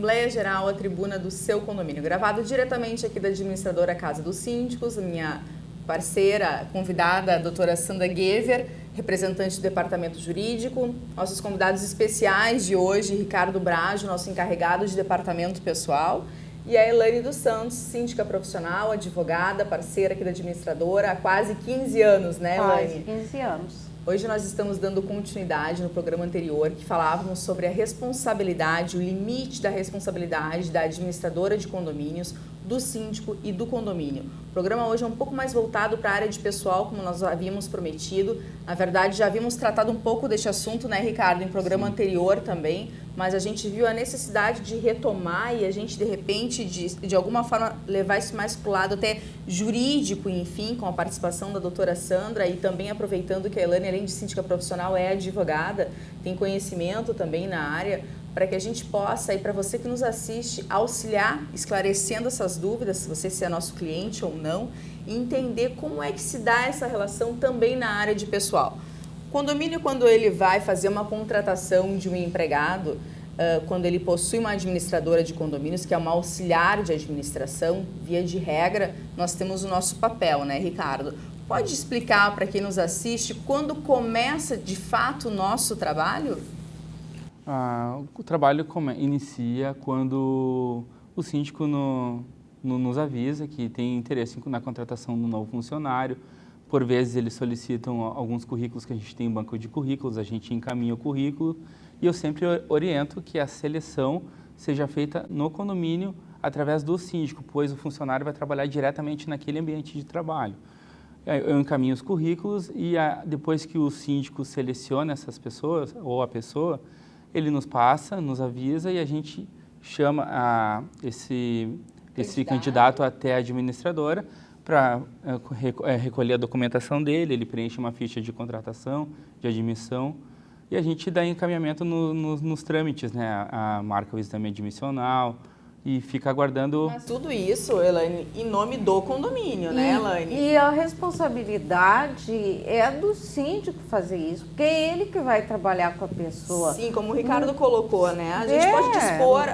Assembleia Geral, a tribuna do seu condomínio, gravado diretamente aqui da administradora Casa dos Síndicos, minha parceira, convidada, a doutora Sandra Gever, representante do Departamento Jurídico, nossos convidados especiais de hoje, Ricardo Brajo, nosso encarregado de Departamento Pessoal, e a Elaine dos Santos, síndica profissional, advogada, parceira aqui da administradora há quase 15 anos, né, Elaine? Quase 15 anos. Hoje nós estamos dando continuidade no programa anterior que falávamos sobre a responsabilidade, o limite da responsabilidade da administradora de condomínios, do síndico e do condomínio. O programa hoje é um pouco mais voltado para a área de pessoal, como nós havíamos prometido. Na verdade, já havíamos tratado um pouco deste assunto, né, Ricardo, em programa anterior também, mas a gente viu a necessidade de retomar e a gente, de repente, de alguma forma, levar isso mais para o lado até jurídico, enfim, com a participação da doutora Sandra e também aproveitando que a Elaine, além de síndica profissional, é advogada, tem conhecimento também na área, para que a gente possa, e para você que nos assiste, auxiliar, esclarecendo essas dúvidas, se você é nosso cliente ou não, e entender como é que se dá essa relação também na área de pessoal. O condomínio, quando ele vai fazer uma contratação de um empregado, quando ele possui uma administradora de condomínios, que é uma auxiliar de administração, via de regra, nós temos o nosso papel, né, Ricardo? Pode explicar para quem nos assiste quando começa de fato o nosso trabalho? O trabalho inicia quando o síndico nos avisa que tem interesse na contratação do novo funcionário. Por vezes eles solicitam alguns currículos que a gente tem em banco de currículos, a gente encaminha o currículo e eu sempre oriento que a seleção seja feita no condomínio através do síndico, pois o funcionário vai trabalhar diretamente naquele ambiente de trabalho. Eu encaminho os currículos e depois que o síndico seleciona essas pessoas ou a pessoa, ele nos passa, nos avisa e a gente chama esse candidato até a administradora para recolher a documentação dele, ele preenche uma ficha de contratação, de admissão e a gente dá encaminhamento nos trâmites, né? Marca o exame admissional e fica aguardando... Mas tudo isso, Elaine, em nome do condomínio, né, Elaine? E a responsabilidade é do síndico fazer isso, porque é ele que vai trabalhar com a pessoa. Sim, como o Ricardo colocou, né? A gente pode dispor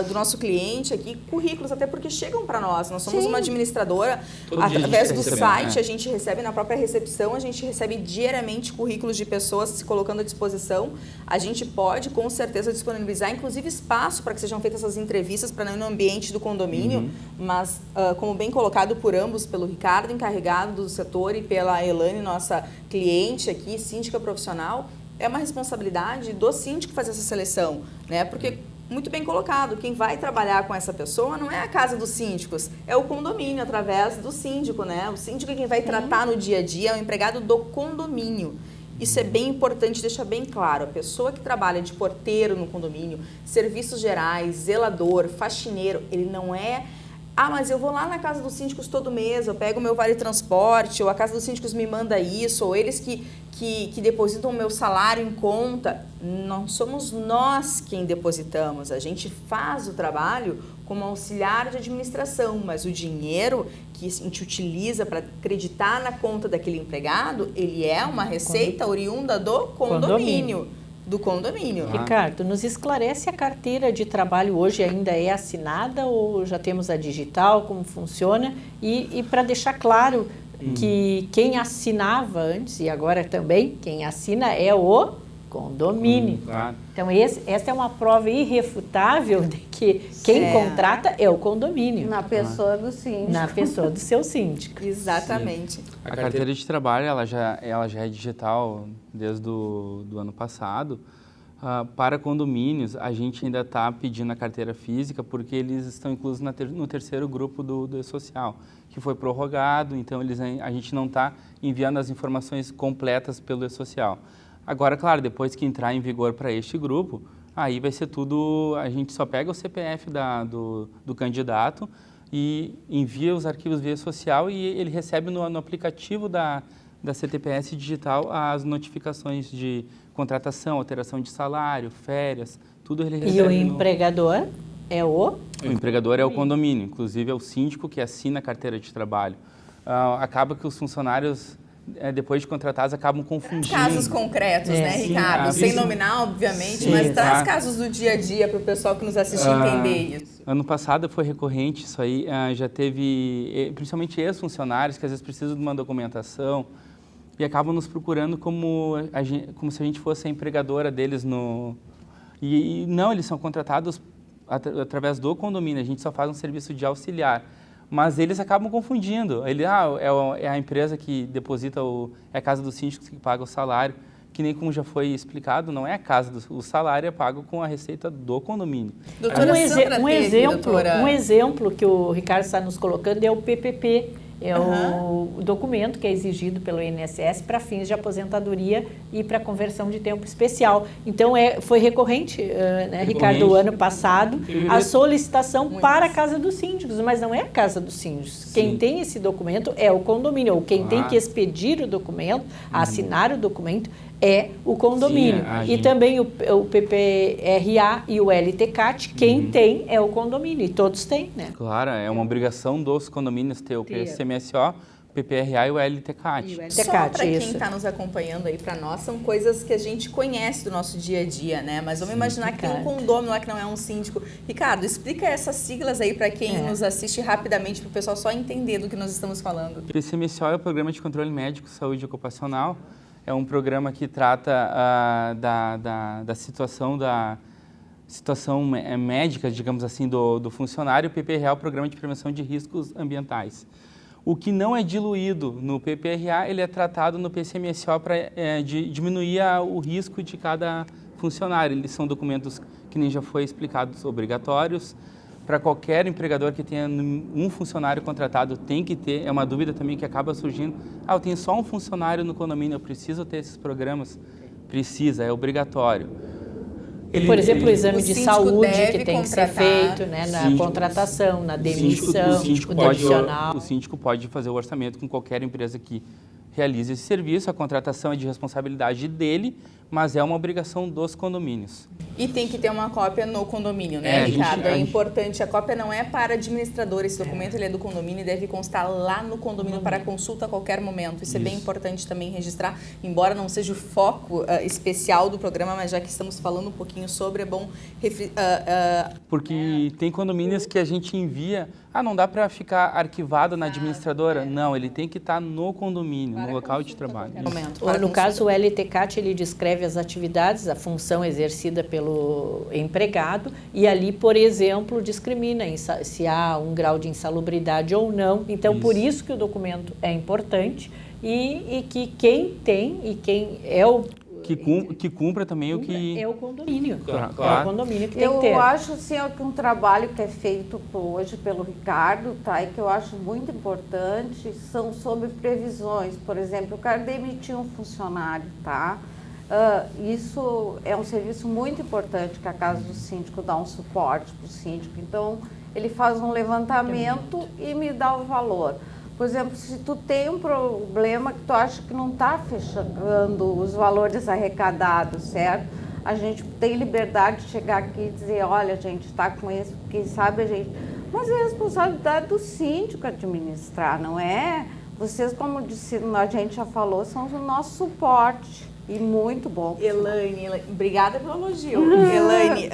do nosso cliente aqui currículos, até porque chegam para nós. Nós somos uma administradora, através do site, a gente recebe na própria recepção, a gente recebe diariamente currículos de pessoas se colocando à disposição. A gente pode, com certeza, disponibilizar, inclusive, espaço para que sejam feitas essas entrevistas para no ambiente do condomínio, mas como bem colocado por ambos, pelo Ricardo, encarregado do setor, e pela Elaine, nossa cliente aqui, síndica profissional, é uma responsabilidade do síndico fazer essa seleção, né? Porque, muito bem colocado, quem vai trabalhar com essa pessoa não é a casa dos síndicos, é o condomínio, através do síndico, né? O síndico é quem vai tratar no dia a dia, é o empregado do condomínio. Isso é bem importante, deixar bem claro. A pessoa que trabalha de porteiro no condomínio, serviços gerais, zelador, faxineiro, ele não é... mas eu vou lá na casa dos síndicos todo mês, eu pego o meu vale transporte, ou a casa dos síndicos me manda isso, ou eles que depositam o meu salário em conta. Não somos nós quem depositamos, a gente faz o trabalho como auxiliar de administração, mas o dinheiro que a gente utiliza para acreditar na conta daquele empregado, ele é uma receita oriunda do condomínio. Do condomínio. Ricardo, nos esclarece, a carteira de trabalho hoje ainda é assinada ou já temos a digital, como funciona? E para deixar claro que quem assinava antes e agora também, quem assina é o condomínio. Claro. Então, essa é uma prova irrefutável de que quem contrata é o condomínio. Na pessoa do síndico. Na pessoa do seu síndico. Exatamente. Sim. A carteira de trabalho, ela já é digital desde o ano passado. Para condomínios, a gente ainda está pedindo a carteira física porque eles estão inclusos no terceiro grupo do E-Social, que foi prorrogado, então a gente não está enviando as informações completas pelo E-Social. Agora, claro, depois que entrar em vigor para este grupo, aí vai ser tudo, a gente só pega o CPF do candidato e envia os arquivos via social e ele recebe no aplicativo da CTPS digital as notificações de contratação, alteração de salário, férias, tudo ele recebe. E o empregador é o? O empregador é o condomínio, inclusive é o síndico que assina a carteira de trabalho. Acaba que os funcionários depois de contratados, acabam confundindo. Casos concretos, né, Ricardo? Sem nominar, obviamente, mas traz casos do dia a dia para o pessoal que nos assiste entender isso. Ano passado foi recorrente isso aí, já teve, principalmente ex-funcionários, que às vezes precisam de uma documentação e acabam nos procurando como se a gente fosse a empregadora deles E não, eles são contratados através do condomínio, a gente só faz um serviço de auxiliar. Mas eles acabam confundindo. É a empresa que deposita, é a casa dos síndicos que paga o salário, que nem como já foi explicado, não é a casa, o salário é pago com a receita do condomínio. Doutora um exemplo que o Ricardo está nos colocando é o PPP. É o documento que é exigido pelo INSS para fins de aposentadoria e para conversão de tempo especial. Então, foi recorrente, né, Ricardo, o ano passado, a solicitação para a Casa dos Síndicos, mas não é a Casa dos Síndicos. Quem tem esse documento é o condomínio, ou quem tem que expedir o documento, assinar o documento, é o condomínio. E também o PPRA e o LTCAT, quem tem é o condomínio, e todos têm, né? Claro, é uma obrigação dos condomínios ter o PCMSO, o PPRA e o LTCAT. Só para quem está nos acompanhando aí, para nós, são coisas que a gente conhece do nosso dia a dia, né? Mas vamos imaginar que tem um condômino lá que não é um síndico. Ricardo, explica essas siglas aí para quem nos assiste rapidamente, para o pessoal só entender do que nós estamos falando. O PCMSO é o Programa de Controle Médico Saúde Ocupacional. É um programa que trata da situação médica, digamos assim, do funcionário. O PPRA é o Programa de Prevenção de Riscos Ambientais. O que não é diluído no PPRA, ele é tratado no PCMSO para diminuir o risco de cada funcionário. Eles são documentos que nem já foi explicado, obrigatórios. Para qualquer empregador que tenha um funcionário contratado, tem que ter, é uma dúvida também que acaba surgindo. Eu tenho só um funcionário no condomínio, eu preciso ter esses programas? Precisa, é obrigatório. Por exemplo, o exame de saúde que tem que ser feito, né, na contratação, na demissão, o síndico pode fazer o orçamento com qualquer empresa que realize esse serviço. A contratação é de responsabilidade dele, mas é uma obrigação dos condomínios. E tem que ter uma cópia no condomínio, né, Ricardo? É importante, a cópia não é para administrador, esse documento ele é do condomínio e deve constar lá no condomínio para consulta a qualquer momento. Isso é bem importante também registrar, embora não seja o foco especial do programa, mas já que estamos falando um pouquinho sobre, é bom... Porque tem condomínios que a gente envia, não dá para ficar arquivado na administradora. Não, ele tem que estar no condomínio, no local de trabalho. No caso, o LTCAT, ele descreve as atividades, a função exercida pelo empregado e ali, por exemplo, discrimina se há um grau de insalubridade ou não. Então, por isso que o documento é importante e que quem tem e quem é o... Que cumpra também o que... É o condomínio. Claro. É o condomínio que tem que ter. Eu acho, assim, que um trabalho que é feito hoje pelo Ricardo, tá, e que eu acho muito importante, são sobre previsões. Por exemplo, eu quero demitir um funcionário, tá? Isso é um serviço muito importante que a Casa do Síndico dá um suporte para o síndico. Então, ele faz um levantamento e me dá o valor. Por exemplo, se tu tem um problema que tu acha que não está fechando os valores arrecadados, certo? A gente tem liberdade de chegar aqui e dizer, olha, a gente está com esse, quem sabe a gente... Mas é responsabilidade do síndico administrar, não é? Vocês, como a gente já falou, são o nosso suporte. E muito bom. Elaine, obrigada pelo elogio. Elaine,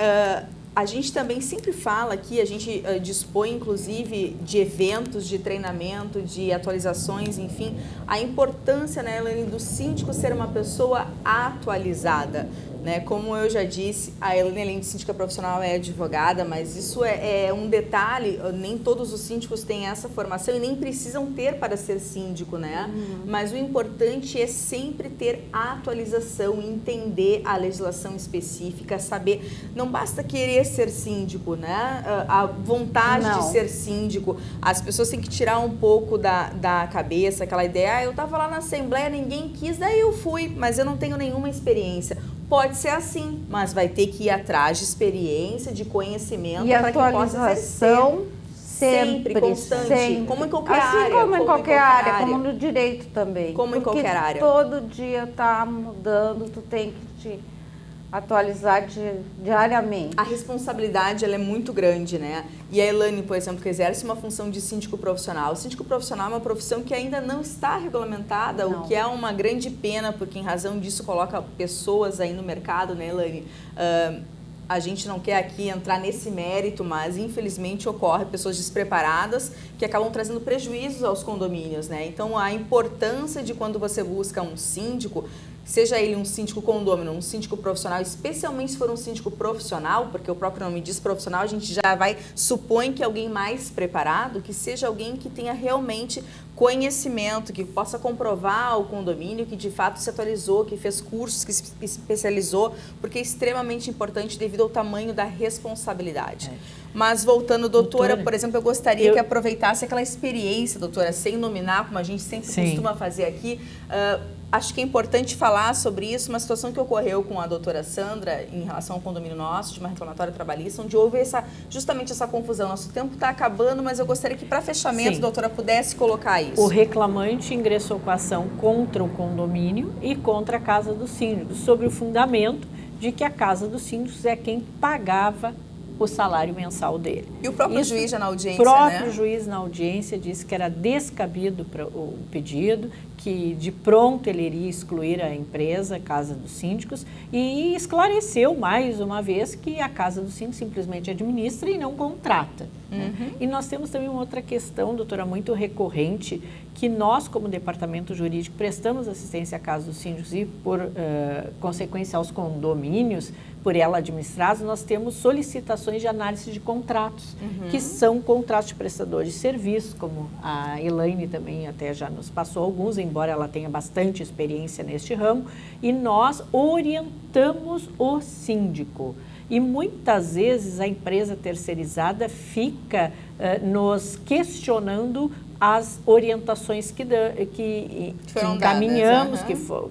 a gente também sempre fala aqui, a gente dispõe inclusive de eventos, de treinamento, de atualizações, enfim, a importância, né, Elaine, do síndico ser uma pessoa atualizada. Né? Como eu já disse, a Elaine, além de síndica profissional, é advogada, mas isso é um detalhe, nem todos os síndicos têm essa formação e nem precisam ter para ser síndico, né? Mas o importante é sempre ter a atualização, entender a legislação específica, saber, não basta querer ser síndico, né? A vontade de ser síndico, as pessoas têm que tirar um pouco da cabeça aquela ideia, eu estava lá na Assembleia, ninguém quis, daí eu fui, mas eu não tenho nenhuma experiência. Pode ser assim, mas vai ter que ir atrás de experiência, de conhecimento para que possa exercer. Sempre, constante. Sempre. Como em qualquer área. Assim como em qualquer área, como no direito também. Como em qualquer área. Todo dia está mudando, tu tem que te atualizar diariamente. A responsabilidade ela é muito grande, né? E a Elaine, por exemplo, que exerce uma função de síndico profissional. O síndico profissional é uma profissão que ainda não está regulamentada, o que é uma grande pena, porque em razão disso coloca pessoas aí no mercado, né, Elaine? A gente não quer aqui entrar nesse mérito, mas infelizmente ocorre pessoas despreparadas que acabam trazendo prejuízos aos condomínios, né? Então a importância de quando você busca um síndico, seja ele um síndico condômino, um síndico profissional, especialmente se for um síndico profissional, porque o próprio nome diz profissional, a gente já supõe que alguém mais preparado, que seja alguém que tenha realmente conhecimento, que possa comprovar o condomínio, que de fato se atualizou, que fez cursos, que se especializou, porque é extremamente importante devido ao tamanho da responsabilidade. Mas voltando, doutora, por exemplo, eu gostaria que aproveitasse aquela experiência, doutora, sem nominar, como a gente sempre costuma fazer aqui. Acho que é importante falar sobre isso, uma situação que ocorreu com a doutora Sandra em relação ao condomínio nosso, de uma reclamatória trabalhista, onde houve justamente essa confusão. Nosso tempo está acabando, mas eu gostaria que, para fechamento, a doutora pudesse colocar isso. O reclamante ingressou com a ação contra o condomínio e contra a Casa dos Síndicos, sobre o fundamento de que a Casa dos Síndicos é quem pagava o salário mensal dele. E o próprio juiz já na audiência, O próprio juiz na audiência disse que era descabido o pedido, que de pronto ele iria excluir a empresa, a Casa dos Síndicos, e esclareceu mais uma vez que a Casa dos Síndicos simplesmente administra e não contrata. E nós temos também uma outra questão, doutora, muito recorrente, que nós, como departamento jurídico, prestamos assistência à Casa dos Síndicos e, por consequência, aos condomínios, por ela administrados, nós temos solicitações de análise de contratos, que são contratos de prestadores de serviços, como a Elaine também até já nos passou alguns, embora ela tenha bastante experiência neste ramo, e nós orientamos o síndico. E muitas vezes a empresa terceirizada fica nos questionando as orientações que encaminhamos,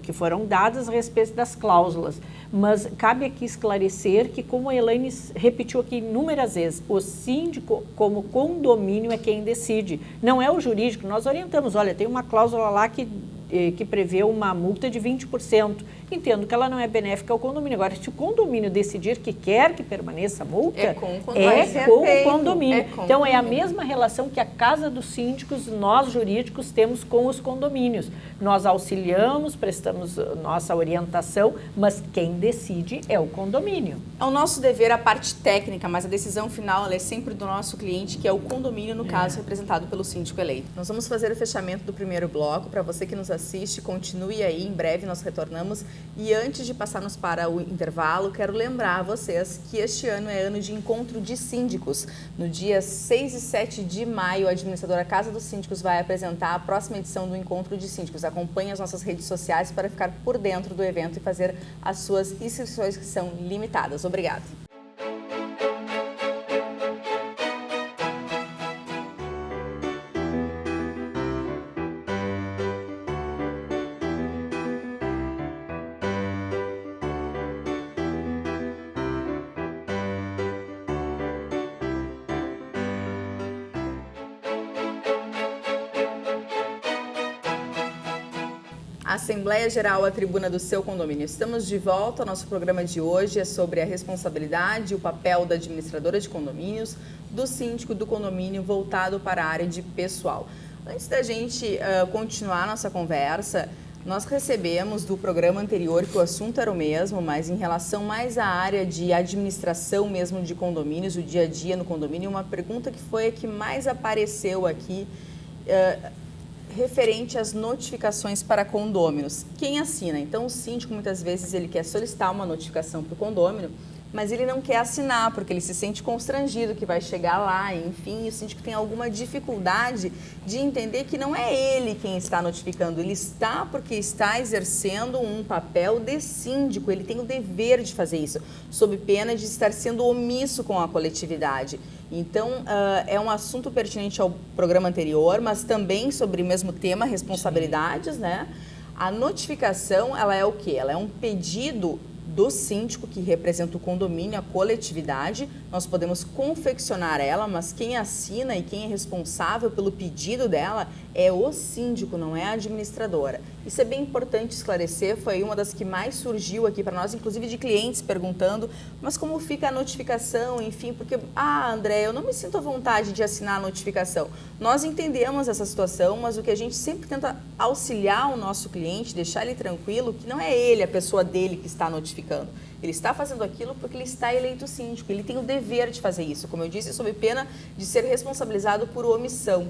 que foram dadas a respeito das cláusulas. Mas cabe aqui esclarecer que, como a Elaine repetiu aqui inúmeras vezes, o síndico, como condomínio, é quem decide. Não é o jurídico. Nós orientamos, olha, tem uma cláusula lá que prevê uma multa de 20%. Entendo que ela não é benéfica ao condomínio. Agora, se o condomínio decidir que quer que permaneça a multa, é com o condomínio. Então, é a mesma relação que a Casa dos Síndicos, nós jurídicos, temos com os condomínios. Nós auxiliamos, prestamos nossa orientação, mas quem decide é o condomínio. É o nosso dever a parte técnica, mas a decisão final ela é sempre do nosso cliente, que é o condomínio, no caso, representado pelo síndico eleito. Nós vamos fazer o fechamento do primeiro bloco. Para você que nos assiste, continue aí, em breve nós retornamos. E antes de passarmos para o intervalo, quero lembrar a vocês que este ano é ano de encontro de síndicos. No dia 6 e 7 de maio, a administradora Casa dos Síndicos vai apresentar a próxima edição do Encontro de Síndicos. Acompanhe as nossas redes sociais para ficar por dentro do evento e fazer as suas inscrições, que são limitadas. Obrigada. Assembleia Geral, a tribuna do seu condomínio. Estamos de volta. O nosso programa de hoje é sobre a responsabilidade e o papel da administradora de condomínios, do síndico do condomínio, voltado para a área de pessoal. Antes da gente continuar nossa conversa, nós recebemos do programa anterior que o assunto era o mesmo, mas em relação mais à área de administração mesmo de condomínios, o dia a dia no condomínio, uma pergunta que foi a que mais apareceu aqui, referente às notificações para condôminos. Quem assina? Então, o síndico, muitas vezes, ele quer solicitar uma notificação para o condômino, mas ele não quer assinar, porque ele se sente constrangido que vai chegar lá, enfim, e o síndico tem alguma dificuldade de entender que não é ele quem está notificando, ele está porque está exercendo um papel de síndico, ele tem o dever de fazer isso, sob pena de estar sendo omisso com a coletividade. Então, é um assunto pertinente ao programa anterior, mas também sobre o mesmo tema, responsabilidades, né? A notificação, ela é o quê? Ela é um pedido do síndico que representa o condomínio, a coletividade. Nós podemos confeccionar ela, mas quem assina e quem é responsável pelo pedido dela é o síndico, não é a administradora. Isso é bem importante esclarecer, foi uma das que mais surgiu aqui para nós, inclusive de clientes perguntando, mas como fica a notificação, enfim, porque, André, eu não me sinto à vontade de assinar a notificação. Nós entendemos essa situação, mas o que a gente sempre tenta auxiliar o nosso cliente, deixar ele tranquilo, que não é ele, a pessoa dele que está notificando. Ele está fazendo aquilo porque ele está eleito síndico, ele tem o dever de fazer isso, como eu disse, sob pena de ser responsabilizado por omissão.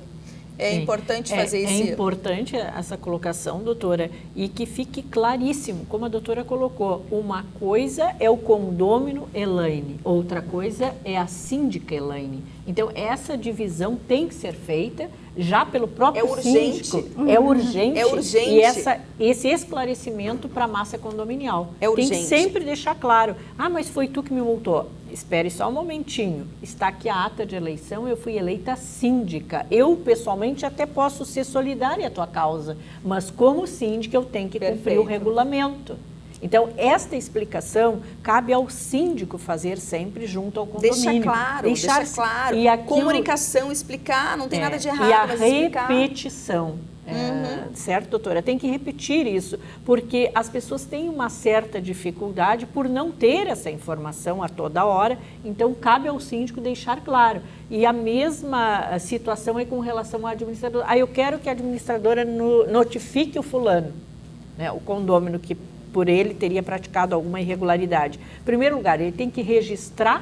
É importante fazer isso. É importante essa colocação, doutora, e que fique claríssimo, como a doutora colocou, uma coisa é o condômino Elaine, outra coisa é a síndica Elaine. Então, essa divisão tem que ser feita já pelo próprio síndico. É urgente. É urgente. E esse esclarecimento para a massa condominial. É urgente. Tem que sempre deixar claro. Mas foi tu que me multou. Espere só um momentinho. Está aqui a ata de eleição, eu fui eleita síndica. Eu, pessoalmente, até posso ser solidária à tua causa, mas como síndica eu tenho que cumprir o regulamento. Então, esta explicação cabe ao síndico fazer sempre junto ao condomínio. Deixa claro. E aquilo, comunicação, explicar, não tem nada de errado, e a mas explicar. repetição. Certo, doutora? Tem que repetir isso, porque as pessoas têm uma certa dificuldade por não ter essa informação a toda hora, então cabe ao síndico deixar claro. E a mesma situação é com relação ao administrador. Eu quero que a administradora notifique o fulano, né, o condômino que por ele teria praticado alguma irregularidade. Em primeiro lugar, ele tem que registrar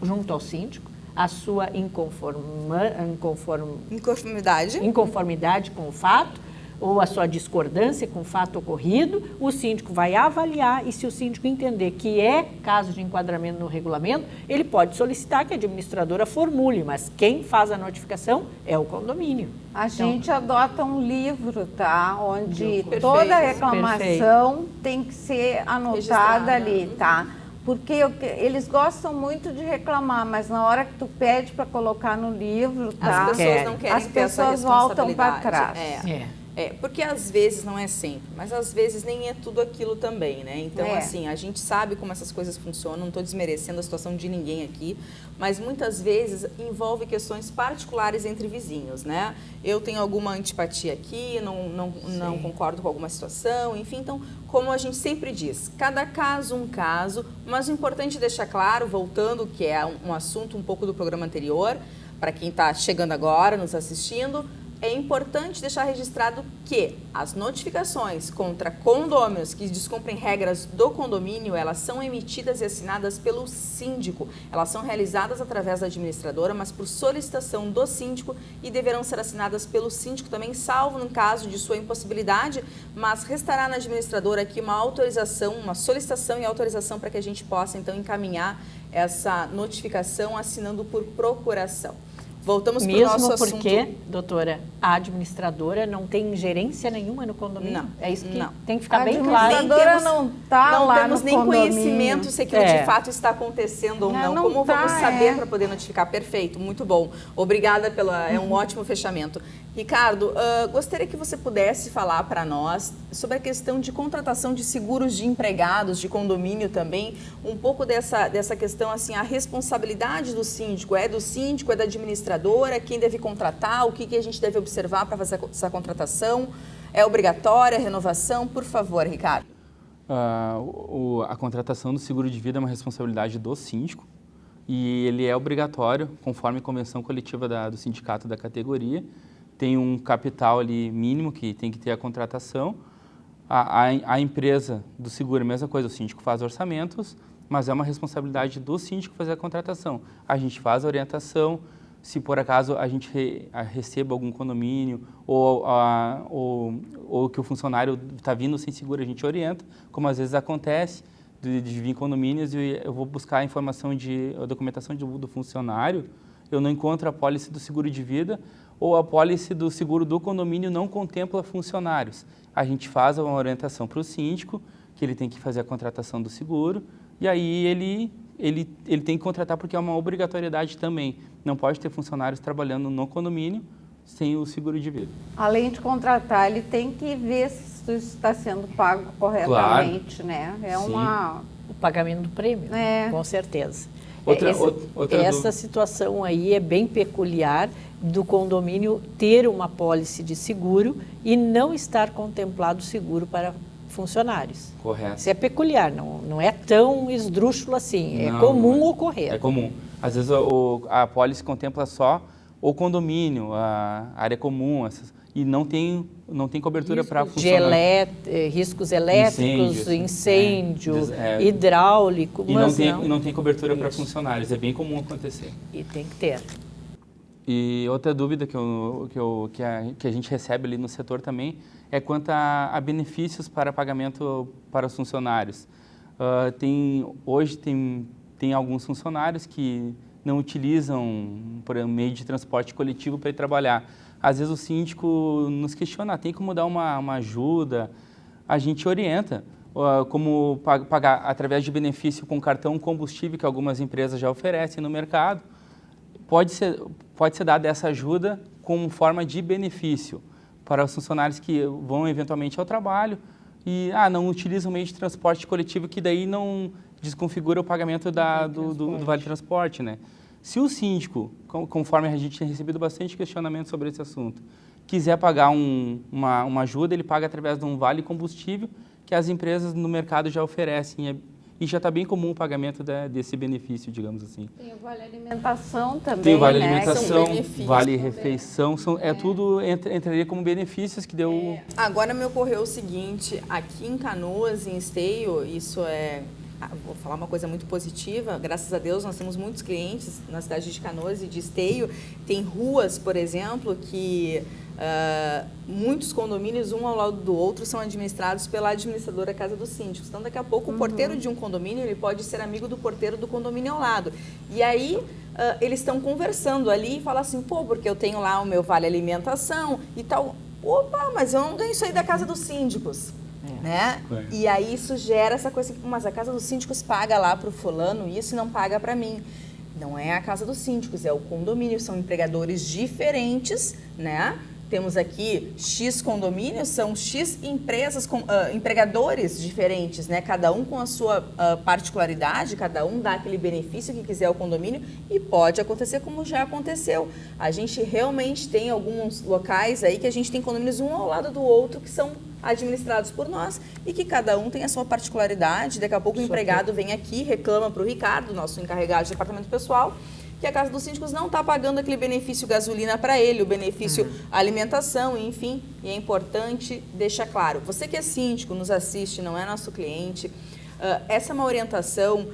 junto ao síndico a sua inconformidade com o fato ou a sua discordância com o fato ocorrido. O síndico vai avaliar e, se o síndico entender que é caso de enquadramento no regulamento, ele pode solicitar que a administradora formule, mas quem faz a notificação é o condomínio. A gente adota um livro, tá? Onde toda reclamação tem que ser anotada ali, tá? Porque eles gostam muito de reclamar, mas na hora que tu pede para colocar no livro, tá? As pessoas não querem ter essa responsabilidade. As pessoas voltam para trás. Porque às vezes, não é sempre, mas às vezes nem é tudo aquilo também, né? Então, assim, a gente sabe como essas coisas funcionam, não estou desmerecendo a situação de ninguém aqui, mas muitas vezes envolve questões particulares entre vizinhos, né? Eu tenho alguma antipatia aqui, não concordo com alguma situação, enfim, então, como a gente sempre diz, cada caso um caso, mas o importante é deixar claro, voltando, que é um assunto um pouco do programa anterior, para quem está chegando agora, nos assistindo, é importante deixar registrado que as notificações contra condôminos que descumprem regras do condomínio, elas são emitidas e assinadas pelo síndico. Elas são realizadas através da administradora, mas por solicitação do síndico e deverão ser assinadas pelo síndico também, salvo no caso de sua impossibilidade, mas restará na administradora aqui uma autorização, uma solicitação e autorização para que a gente possa, então, encaminhar essa notificação assinando por procuração. Voltamos para o nosso assunto. Mesmo porque, doutora, a administradora não tem ingerência nenhuma no condomínio? Não. É isso que tem que ficar bem claro. A administradora não está lá temos no nem condomínio. Conhecimento se aquilo de fato está acontecendo ou não. Como vamos saber para poder notificar? Perfeito, muito bom. Obrigada é um ótimo fechamento. Ricardo, gostaria que você pudesse falar para nós sobre a questão de contratação de seguros de empregados, de condomínio também, um pouco dessa questão, assim, a responsabilidade do síndico, é da administradora, quem deve contratar, o que a gente deve observar para fazer essa contratação, é obrigatória, renovação? Por favor, Ricardo. A contratação do seguro de vida é uma responsabilidade do síndico e ele é obrigatório, conforme a convenção coletiva do sindicato da categoria. Tem um capital ali mínimo que tem que ter a contratação. A empresa do seguro, a mesma coisa, o síndico faz orçamentos, mas é uma responsabilidade do síndico fazer a contratação. A gente faz a orientação, se por acaso a gente receba algum condomínio ou que o funcionário está vindo sem seguro, a gente orienta, como às vezes acontece de vir condomínios e eu vou buscar a informação a documentação do funcionário, eu não encontro a pólice do seguro de vida, ou a pólice do seguro do condomínio não contempla funcionários. A gente faz uma orientação para o síndico, que ele tem que fazer a contratação do seguro, e aí ele tem que contratar porque é uma obrigatoriedade também. Não pode ter funcionários trabalhando no condomínio sem o seguro de vida. Além de contratar, ele tem que ver se isso está sendo pago corretamente, né? Sim. O pagamento do prêmio, com certeza. Essa situação aí é bem peculiar do condomínio ter uma pólice de seguro e não estar contemplado seguro para funcionários. Correto. Isso é peculiar, não é tão esdrúxulo assim, é comum ocorrer. É comum. Às vezes a pólice contempla só o condomínio, a área comum, e não tem cobertura para funcionário. Riscos elétricos, incêndio, hidráulico, e não tem cobertura para funcionários, é bem comum acontecer. E tem que ter. E outra dúvida que a gente recebe ali no setor também é quanto a benefícios para pagamento para os funcionários. Hoje tem alguns funcionários que não utilizam por meio de transporte coletivo para ir trabalhar. Às vezes o síndico nos questiona, tem como dar uma ajuda? A gente orienta como pagar através de benefício com cartão combustível que algumas empresas já oferecem no mercado. Pode ser dada essa ajuda como forma de benefício para os funcionários que vão eventualmente ao trabalho e não utilizam o meio de transporte coletivo, que daí não desconfigura o pagamento do Vale Transporte, né? Se o síndico, conforme a gente tem recebido bastante questionamento sobre esse assunto, quiser pagar uma ajuda, ele paga através de um vale combustível que as empresas no mercado já oferecem. E já está bem comum o pagamento desse benefício, digamos assim. Tem o vale alimentação também, tem o vale alimentação, vale refeição, tudo entraria como benefícios que deu... Agora me ocorreu o seguinte, aqui em Canoas, em Esteio, isso vou falar uma coisa muito positiva, graças a Deus nós temos muitos clientes na cidade de Canoas e de Esteio. Tem ruas, por exemplo, que muitos condomínios, um ao lado do outro, são administrados pela administradora Casa dos Síndicos. Então, daqui a pouco, o porteiro de um condomínio, ele pode ser amigo do porteiro do condomínio ao lado. E aí, eles estão conversando ali e falam assim, porque eu tenho lá o meu vale alimentação e tal. Opa, mas eu não ganho isso aí da Casa dos Síndicos. Né? E aí isso gera essa coisa, mas a Casa dos Síndicos paga lá para o fulano isso e não paga para mim. Não é a Casa dos Síndicos, é o condomínio, são empregadores diferentes, né? Temos aqui X condomínios, são X empresas, empregadores diferentes, né? Cada um com a sua particularidade, cada um dá aquele benefício que quiser ao condomínio e pode acontecer como já aconteceu. A gente realmente tem alguns locais aí que a gente tem condomínios um ao lado do outro que são administrados por nós e que cada um tem a sua particularidade. Daqui a pouco o empregado vem aqui, reclama para o Ricardo, nosso encarregado de departamento pessoal, que a Casa dos Síndicos não está pagando aquele benefício gasolina para ele, o benefício alimentação, enfim, e é importante deixar claro. Você que é síndico, nos assiste, não é nosso cliente, essa é uma orientação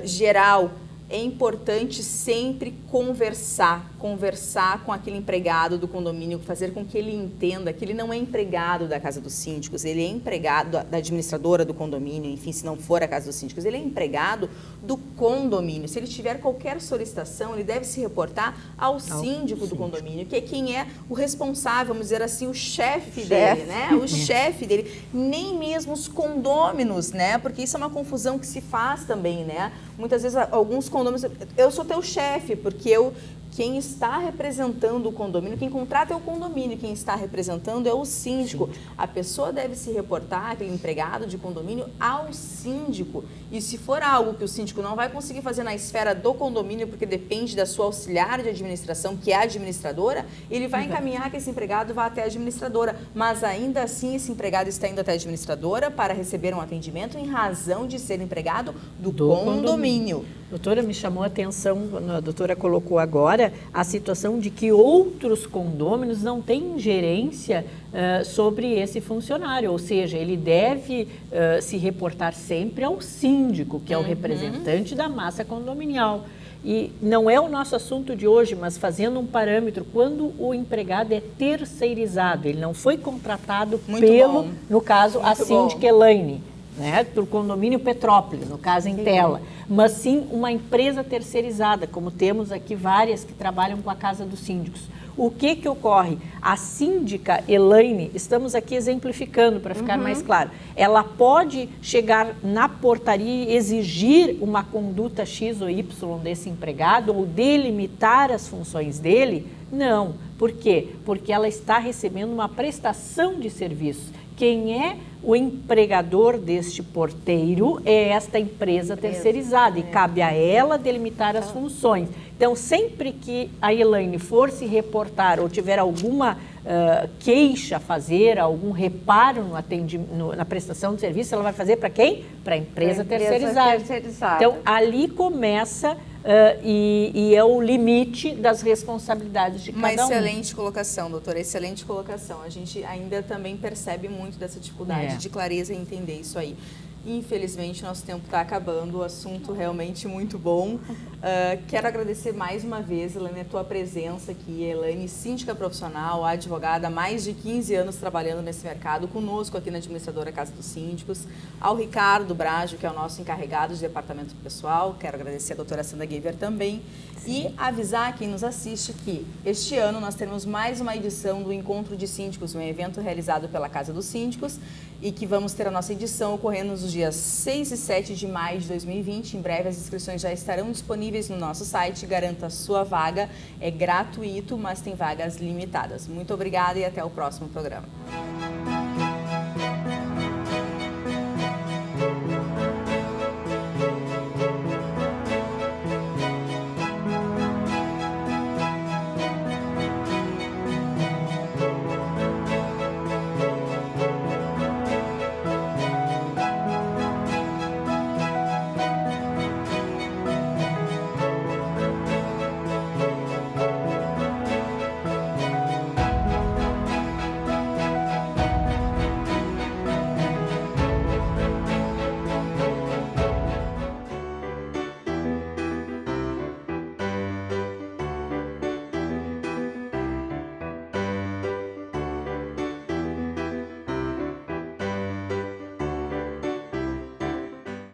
geral. É importante sempre conversar com aquele empregado do condomínio, fazer com que ele entenda que ele não é empregado da Casa dos Síndicos, ele é empregado da administradora do condomínio, enfim, se não for a Casa dos Síndicos, ele é empregado do condomínio. Se ele tiver qualquer solicitação, ele deve se reportar ao síndico do condomínio, que é quem é o responsável, vamos dizer assim, o chefe dele, né? O chefe dele, nem mesmo os condôminos, né? Porque isso é uma confusão que se faz também, né? Muitas vezes alguns condôminos, eu sou teu chefe, porque quem está representando o condomínio, quem contrata é o condomínio, quem está representando é o síndico. A pessoa deve se reportar, aquele empregado de condomínio, ao síndico. E se for algo que o síndico não vai conseguir fazer na esfera do condomínio, porque depende da sua auxiliar de administração, que é a administradora, ele vai encaminhar que esse empregado vá até a administradora. Mas ainda assim, esse empregado está indo até a administradora para receber um atendimento em razão de ser empregado do condomínio. Doutora, me chamou a atenção, a doutora colocou agora, a situação de que outros condôminos não têm ingerência sobre esse funcionário, ou seja, ele deve se reportar sempre ao síndico, que é o representante da massa condominial. E não é o nosso assunto de hoje, mas fazendo um parâmetro, quando o empregado é terceirizado, ele não foi contratado no caso, a síndica Elaine, né, do condomínio Petrópolis, no caso em Tela, mas sim uma empresa terceirizada, como temos aqui várias que trabalham com a Casa dos Síndicos. O que ocorre? A síndica Elaine, estamos aqui exemplificando para ficar mais claro, ela pode chegar na portaria e exigir uma conduta X ou Y desse empregado ou delimitar as funções dele? Não. Por quê? Porque ela está recebendo uma prestação de serviços. quem é o empregador deste porteiro é esta empresa terceirizada e cabe a ela delimitar as funções. Então, sempre que a Elaine for se reportar ou tiver alguma queixa a fazer, algum reparo na prestação de serviço, ela vai fazer para quem? Para a empresa terceirizada. Então, ali começa e é o limite das responsabilidades de cada um. Uma excelente colocação, doutora, excelente colocação. A gente ainda também percebe muito dessa dificuldade de clareza em entender isso aí. Infelizmente, nosso tempo está acabando, o assunto realmente muito bom. Quero agradecer mais uma vez, Elaine, a tua presença aqui. Elaine, síndica profissional, advogada, há mais de 15 anos trabalhando nesse mercado, conosco aqui na administradora Casa dos Síndicos. Ao Ricardo Brajo, que é o nosso encarregado de departamento pessoal. Quero agradecer a doutora Sandra Guiver também. Sim. E avisar quem nos assiste que este ano nós teremos mais uma edição do Encontro de Síndicos, um evento realizado pela Casa dos Síndicos, e que vamos ter a nossa edição ocorrendo nos dias 6 e 7 de maio de 2020. Em breve as inscrições já estarão disponíveis no nosso site. Garanta a sua vaga, é gratuito, mas tem vagas limitadas. Muito obrigada e até o próximo programa.